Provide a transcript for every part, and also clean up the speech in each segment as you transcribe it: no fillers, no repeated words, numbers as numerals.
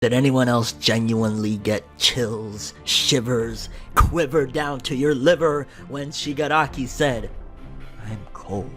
Did anyone else genuinely get chills, shivers, quiver down to your liver when Shigaraki said, "I'm cold"?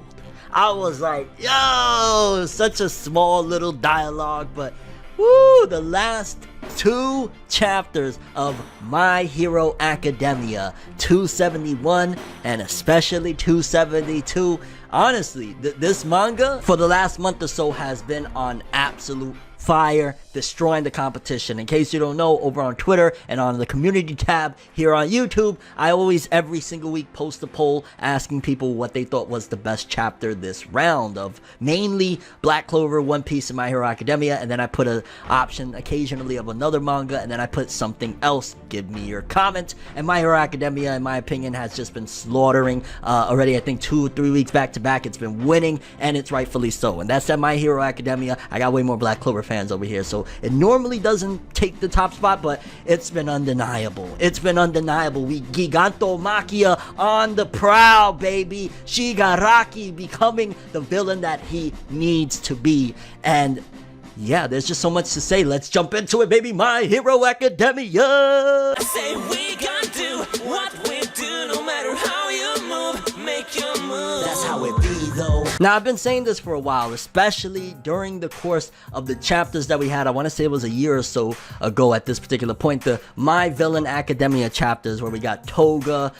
I was like, yo, such a small little dialogue, but woo, the last 2 chapters of My Hero Academia, 271 and especially 272. Honestly, this manga for the last month or so has been on absolute fire, destroying the competition. In case you don't know, over on Twitter and on the community tab here on YouTube, I always every single week post a poll asking people what they thought was the best chapter this round of mainly Black Clover, One Piece, and My Hero Academia, and then I put an option occasionally of another manga, and then I put something else. Give me your comment. And My Hero Academia, in my opinion, has just been slaughtering already. I think 2 or 3 weeks back to back. It's been winning, and it's rightfully so. And that's at My Hero Academia. I got way more Black Clover fans over here, so it normally doesn't take the top spot, but it's been undeniable. It's been undeniable. We Giganto Machia on the prowl, baby. Shigaraki becoming the villain that he needs to be. And yeah, there's just so much to say. Let's jump into it, baby. My Hero Academia. I say we gonna do what we do, no matter how you move, make your move. That's how it be, though. Now, I've been saying this for a while, especially during the course of the chapters that we had. I want to say it was a year or so ago at this particular point. The My Villain Academia chapters where we got Toga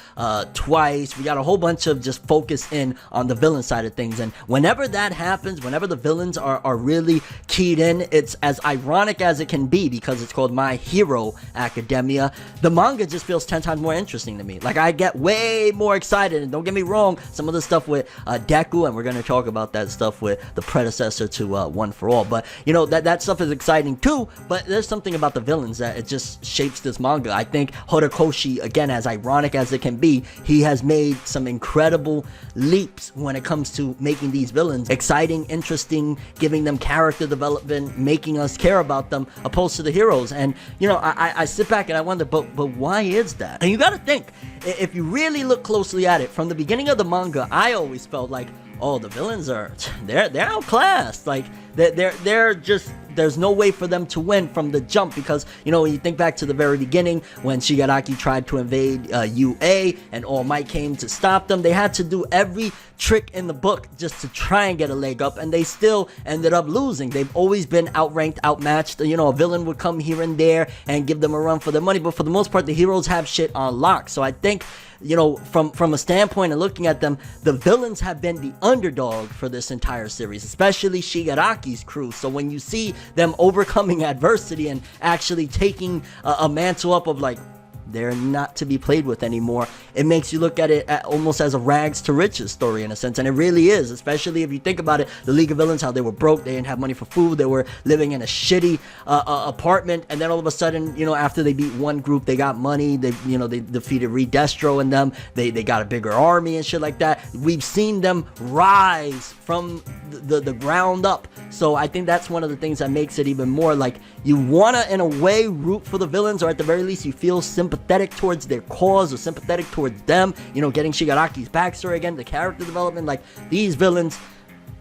twice. We got a whole bunch of just focus in on the villain side of things. And whenever that happens, whenever the villains are really keyed in, it's as ironic as it can be because it's called My Hero Academia. The manga just feels 10 times more interesting to me. Like, I get way more excited. And don't get me wrong, some of the stuff with Deku, and we're going to talk about that stuff with the predecessor to One for All, but you know, that stuff is exciting too. But there's something about the villains that it just shapes this manga. I think Horikoshi, again, as ironic as it can be, he has made some incredible leaps when it comes to making these villains exciting, interesting, giving them character development, making us care about them opposed to the heroes. And you know, I sit back and I wonder, but why is that? And you gotta think, if you really look closely at it, from the beginning of the manga, I always felt like, oh, the villains they're outclassed. Like they're just, there's no way for them to win from the jump, because you know, when you think back to the very beginning when Shigaraki tried to invade UA and All Might came to stop them, they had to do every trick in the book just to try and get a leg up, and they still ended up losing. They've always been outranked, outmatched. You know, a villain would come here and there and give them a run for their money, but for the most part, the heroes have shit on lock. So I think, you know, from a standpoint of looking at them, the villains have been the underdog for this entire series, especially Shigaraki's crew. So when you see them overcoming adversity and actually taking a mantle up of like, they're not to be played with anymore, it makes you look at it almost as a rags to riches story in a sense. And it really is, especially if you think about it. The League of Villains, how they were broke, they didn't have money for food, they were living in a shitty apartment, and then all of a sudden, you know, after they beat one group, they got money, they defeated Redestro and them, they got a bigger army and shit like that. We've seen them rise from the ground up. So I think that's one of the things that makes it even more like you wanna, in a way, root for the villains, or at the very least you feel sympathetic towards their cause or sympathetic towards them. You know, getting Shigaraki's backstory again, the character development, like these villains,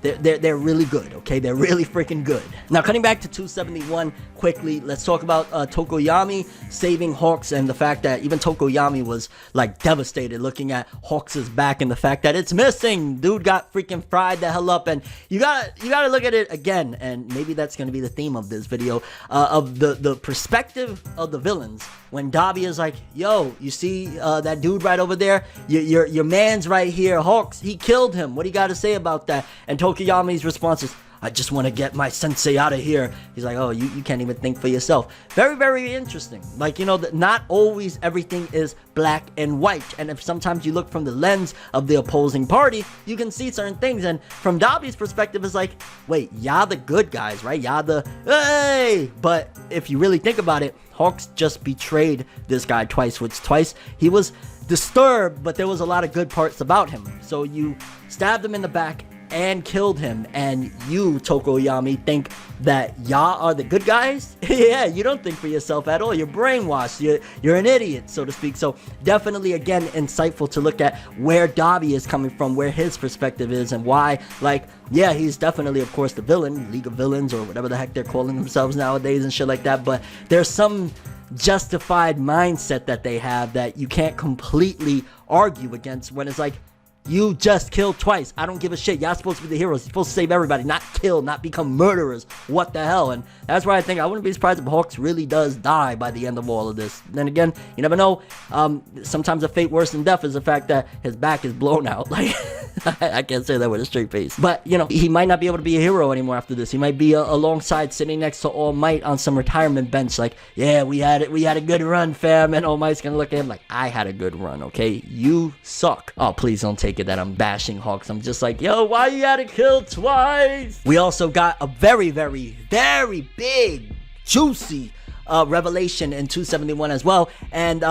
they're really good, okay? They're really freaking good. Now, cutting back to 271 quickly, let's talk about Tokoyami saving Hawks, and the fact that even Tokoyami was like devastated looking at Hawks' back and the fact that it's missing. Dude got freaking fried the hell up. And you gotta look at it again, and maybe that's gonna be the theme of this video, of the perspective of the villains. When Dabi is like, yo, you see that dude right over there? Your man's right here, Hawks, he killed him. What do you got to say about that? And Tokoyami's response is, I just want to get my sensei out of here. He's like, oh, you can't even think for yourself. Very, very interesting. Like, you know, that not always everything is black and white. And if sometimes you look from the lens of the opposing party, you can see certain things. And from Dabi's perspective, it's like, wait, y'all the good guys, right? Y'all the, hey! But if you really think about it, Hawks just betrayed this guy twice, which twice he was disturbed, but there was a lot of good parts about him. So you stabbed him in the back, and killed him, and you, Tokoyami, think that y'all are the good guys? Yeah, you don't think for yourself at all. You're brainwashed. You're an idiot, so to speak. So definitely, again, insightful to look at where Dabi is coming from, where his perspective is, and why, like, yeah, he's definitely, of course, the villain, League of Villains, or whatever the heck they're calling themselves nowadays and shit like that, but there's some justified mindset that they have that you can't completely argue against when it's like, you just killed twice. I don't give a shit. Y'all supposed to be the heroes. You're supposed to save everybody, not kill, not become murderers. What the hell? And that's why I think I wouldn't be surprised if Hawks really does die by the end of all of this. Then again, you never know. Sometimes a fate worse than death is the fact that his back is blown out. Like, I can't say that with a straight face. But, you know, he might not be able to be a hero anymore after this. He might be alongside, sitting next to All Might on some retirement bench. Like, yeah, we had a good run, fam. And All Might's gonna look at him like, I had a good run, okay? You suck. Oh, please don't take it that I'm bashing Hawks. I'm just like, yo, why you had to kill twice? We also got a very, very, very big, juicy revelation in 271 as well, and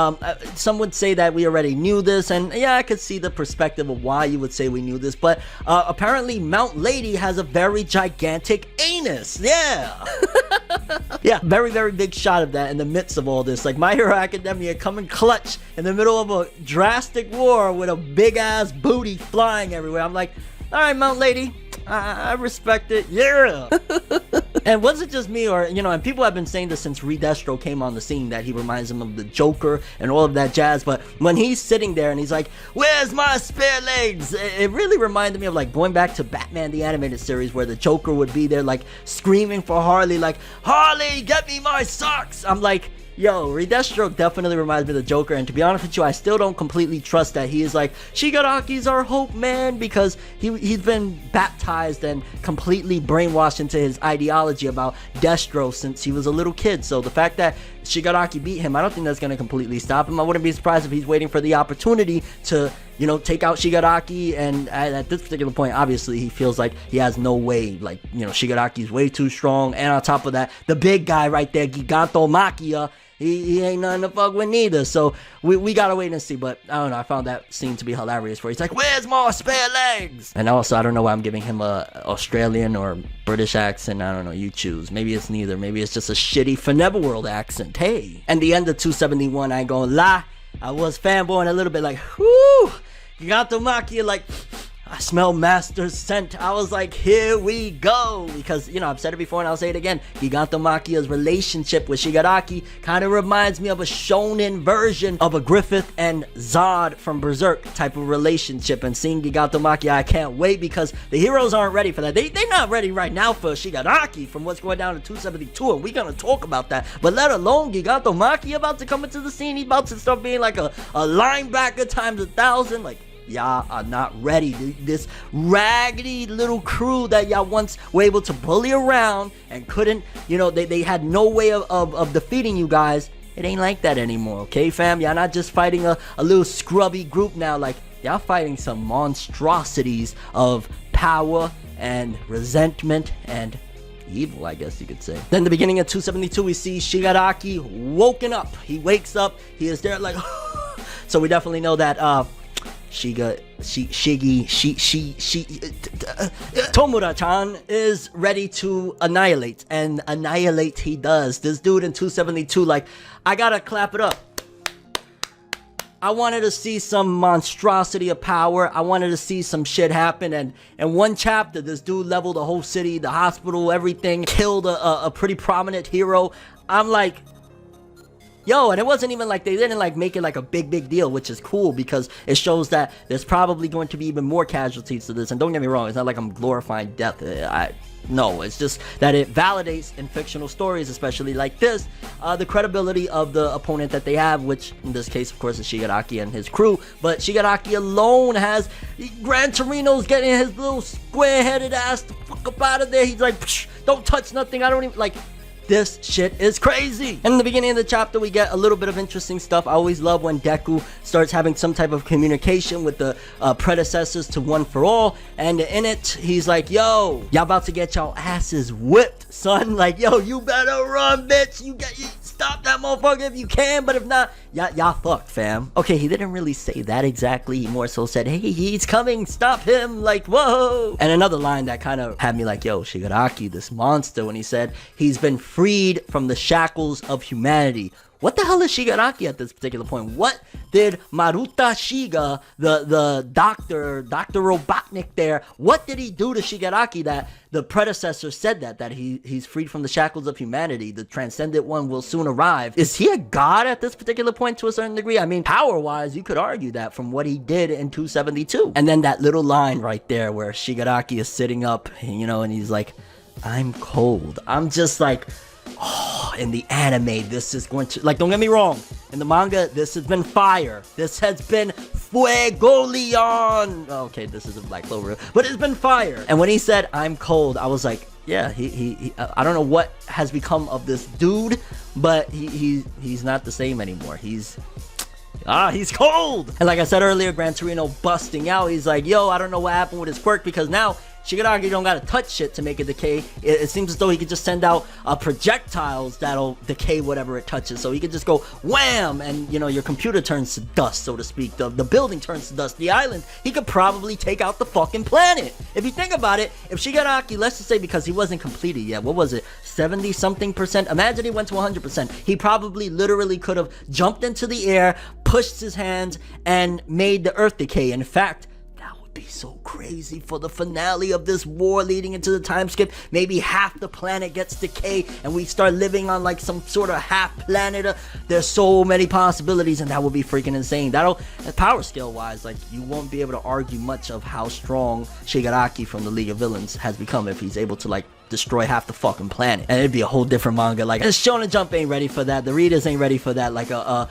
some would say that we already knew this, and yeah, I could see the perspective of why you would say we knew this, but apparently Mount Lady has a very gigantic anus. Yeah. Yeah, very, very big shot of that in the midst of all this. Like, My Hero Academia coming clutch in the middle of a drastic war with a big ass booty flying everywhere. I'm like, all right, Mount Lady, I respect it. Yeah. And was it just me, or, you know, and people have been saying this since Redestro came on the scene, that he reminds them of the Joker and all of that jazz, but when he's sitting there and he's like, where's my spare legs? It really reminded me of, like, going back to Batman the Animated Series, where the Joker would be there, like, screaming for Harley, like, Harley, get me my socks! I'm like, yo, Redestro definitely reminds me of the Joker, and to be honest with you, I still don't completely trust that he is like, Shigaraki's our hope man, because he's been baptized and completely brainwashed into his ideology about Destro since he was a little kid. So the fact that Shigaraki beat him, I don't think that's going to completely stop him. I wouldn't be surprised if he's waiting for the opportunity to, you know, take out Shigaraki, and at this particular point, obviously, he feels like he has no way. Like, you know, Shigaraki's way too strong, and on top of that, the big guy right there, Giganto Machia, he ain't nothing to fuck with neither. So we gotta wait and see. But I don't know, I found that scene to be hilarious, where he's like, where's my spare legs? And also, I don't know why I'm giving him a Australian or British accent. I don't know, you choose. Maybe it's neither. Maybe it's just a shitty ForneverWorld accent. Hey. And the end of 271, I ain't gonna lie, I was fanboying a little bit, like, whoo, Giganto Machia, like, I smell Master's scent. I was like, here we go. Because, you know, I've said it before and I'll say it again. Giganto Machia's relationship with Shigaraki kind of reminds me of a shonen version of a Griffith and Zod from Berserk type of relationship. And seeing Giganto Machia, I can't wait, because the heroes aren't ready for that. They're not ready right now for Shigaraki from what's going down in 272. And we're going to talk about that. But let alone Giganto Machia about to come into the scene. He's about to start being like a linebacker times 1,000. Like, y'all are not ready. This raggedy little crew that y'all once were able to bully around and couldn't, you know, they had no way of defeating you guys. It ain't like that anymore, okay, fam? Y'all not just fighting a little scrubby group now. Like, y'all fighting some monstrosities of power and resentment and evil, I guess you could say. Then the beginning of 272, we see Shigaraki woken up. He wakes up. He is there like, so we definitely know that, Tomura-chan is ready to annihilate, and annihilate he does. This dude in 272, like, I gotta clap it up. I wanted to see some monstrosity of power. I wanted to see some shit happen, and in one chapter, this dude leveled the whole city, the hospital, everything, killed a pretty prominent hero. I'm like, yo, and it wasn't even like they didn't like make it like a big deal, which is cool, because it shows that there's probably going to be even more casualties to this. And don't get me wrong, it's not like I'm glorifying death. No, it's just that it validates in fictional stories, especially like this, the credibility of the opponent that they have, which in this case, of course, is Shigaraki and his crew. But Shigaraki alone has Gran Torino's getting his little square-headed ass the fuck up out of there. He's like, don't touch nothing. I don't even like. This shit is crazy. And in the beginning of the chapter, we get a little bit of interesting stuff. I always love when Deku starts having some type of communication with the predecessors to One for All. And in it, he's like, yo, y'all about to get y'all asses whipped, son. Like, yo, you better run, bitch. You stop that motherfucker if you can. But if not, y'all fucked, fam. Okay, he didn't really say that exactly. He more so said, hey, he's coming. Stop him. Like, whoa. And another line that kind of had me like, yo, Shigaraki, this monster, when he said he's been freed from the shackles of humanity. What the hell is Shigaraki at this particular point? What did Maruta Shiga, the Dr. Robotnik there, what did he do to Shigaraki that the predecessor said that he's freed from the shackles of humanity? The transcendent one will soon arrive. Is he a god at this particular point to a certain degree? I mean, power-wise, you could argue that from what he did in 272. And then that little line right there where Shigaraki is sitting up, you know, and he's like, I'm cold. I'm just like, oh, in the anime, this is going to, like, don't get me wrong, in the manga, this has been fire. This has been Fuegolion. Okay, this is a Black Clover, but it's been fire. And when he said, I'm cold, I was like, yeah, he I don't know what has become of this dude, but he's not the same anymore. He's cold. And like I said earlier, Gran Torino busting out. He's like, yo, I don't know what happened with his quirk, because now Shigaraki don't gotta touch shit to make it decay. It seems as though he could just send out projectiles that'll decay whatever it touches. So he could just go wham, and you know, your computer turns to dust, so to speak. The building turns to dust. The island, he could probably take out the fucking planet. If you think about it, if Shigaraki, let's just say, because he wasn't completed yet, what was it, 70 something percent? Imagine he went to 100%. He probably literally could have jumped into the air, pushed his hands, and made the earth decay. In fact, be so crazy for the finale of this war leading into the time skip. Maybe half the planet gets decay and we start living on like some sort of half planet. There's so many possibilities, and that would be freaking insane. That'll, power scale wise, like, you won't be able to argue much of how strong Shigaraki from the League of Villains has become if he's able to like destroy half the fucking planet. And it'd be a whole different manga. Like, Shonen Jump ain't ready for that. The readers ain't ready for that. Like a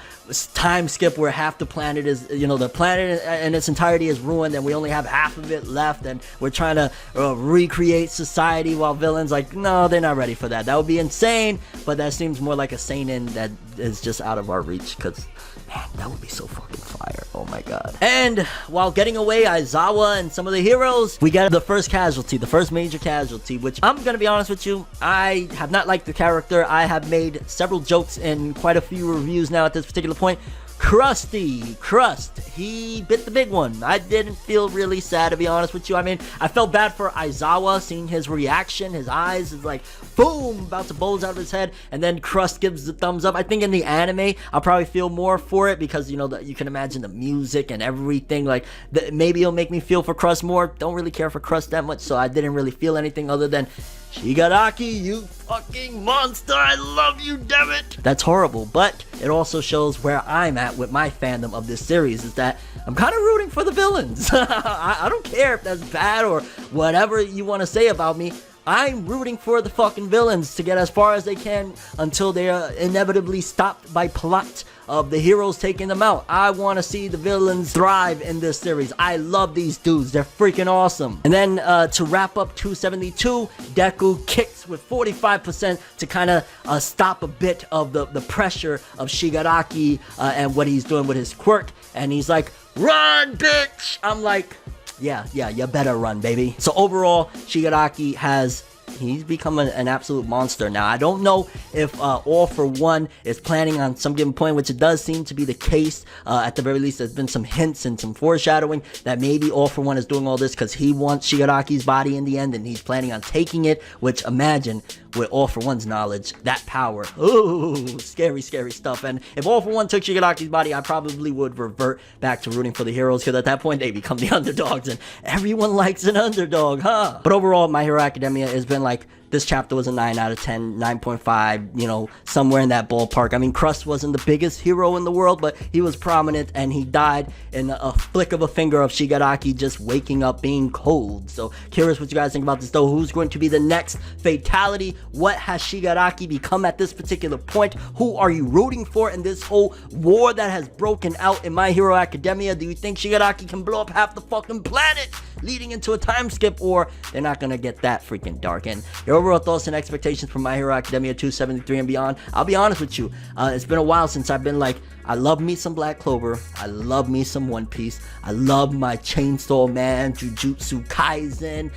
time skip where half the planet is, you know, the planet in its entirety is ruined and we only have half of it left, and we're trying to recreate society while villains, like, no, they're not ready for that. That would be insane, but that seems more like a seinen that is just out of our reach, because man, that would be so fucking fire. Oh my god. And while getting away Aizawa and some of the heroes, we get the first casualty, the first major casualty, which I'm gonna be honest with you, I have not liked the character. I have made several jokes in quite a few reviews now at this particular point. Crust, he bit the big one. I didn't feel really sad, to be honest with you. I mean, I felt bad for Aizawa, seeing his reaction. His eyes is like, boom, about to bulge out of his head, and then Crust gives the thumbs up. I think in the anime, I'll probably feel more for it, because, you know, you can imagine the music and everything. Like, maybe it'll make me feel for Crust more. Don't really care for Crust that much, so I didn't really feel anything other than, Shigaraki, you fucking monster, I love you, damn it. That's horrible, but it also shows where I'm at with my fandom of this series, is that I'm kind of rooting for the villains. I don't care if that's bad or whatever you want to say about me. I'm rooting for the fucking villains to get as far as they can until they are inevitably stopped by plot of the heroes taking them out. I want to see the villains thrive in this series. I love these dudes. They're freaking awesome. And then to wrap up 272, Deku kicks with 45% to kind of stop a bit of the pressure of Shigaraki and what he's doing with his quirk. And he's like, run, bitch! I'm like, yeah, you better run, baby. So overall, Shigaraki he's become an absolute monster. Now, I don't know if All For One is planning on some given point, which it does seem to be the case. At the very least, there's been some hints and some foreshadowing that maybe All For One is doing all this because he wants Shigaraki's body in the end, and he's planning on taking it, which, imagine, with All For One's knowledge, that power. Ooh, scary, scary stuff. And if All For One took Shigaraki's body, I probably would revert back to rooting for the heroes, because at that point, they become the underdogs, and everyone likes an underdog, huh? But overall, My Hero Academia has been like, this chapter was a 9 out of 10, 9.5, you know, somewhere in that ballpark. I mean, Crust wasn't the biggest hero in the world, but he was prominent, and he died in a flick of a finger of Shigaraki just waking up being cold. So, curious what you guys think about this, though. Who's going to be the next fatality? What has Shigaraki become at this particular point? Who are you rooting for in this whole war that has broken out in My Hero Academia? Do you think Shigaraki can blow up half the fucking planet leading into a time skip, or they're not gonna get that freaking dark? And your your overall thoughts and expectations for My Hero Academia 273 and beyond. I'll be honest with you, it's been a while since I've been like, I love me some Black Clover, I love me some One Piece, I love my Chainsaw Man, Jujutsu Kaisen,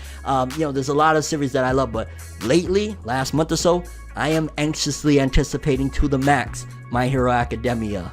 you know, there's a lot of series that I love, but lately, last month or so, I am anxiously anticipating to the max My Hero Academia.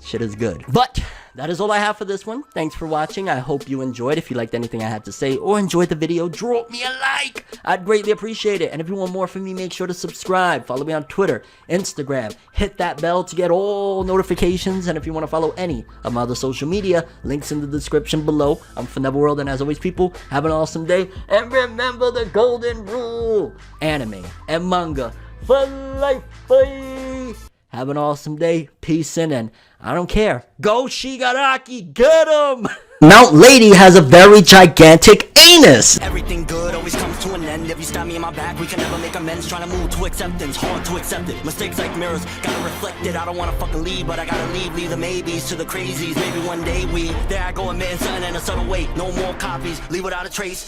Shit is good. But that is all I have for this one. Thanks for watching. I hope you enjoyed. If you liked anything I had to say or enjoyed the video, drop me a like. I'd greatly appreciate it. And if you want more from me, make sure to subscribe. Follow me on Twitter, Instagram. Hit that bell to get all notifications. And if you want to follow any of my other social media, links in the description below. I'm ForneverWorld, and as always, people, have an awesome day. And remember the golden rule. Anime and manga for life. Bye. Have an awesome day. Peace in, and I don't care. Go Shigaraki, get him! Mount Lady has a very gigantic anus. Everything good always comes to an end. If you stab me in my back, we can never make amends. Trying to move to acceptance, hard to accept it. Mistakes like mirrors, gotta reflect it. I don't wanna fucking leave, but I gotta leave. Leave the maybes to the crazies. Maybe one day there I go, admitting something in a subtle way. No more copies, leave without a trace.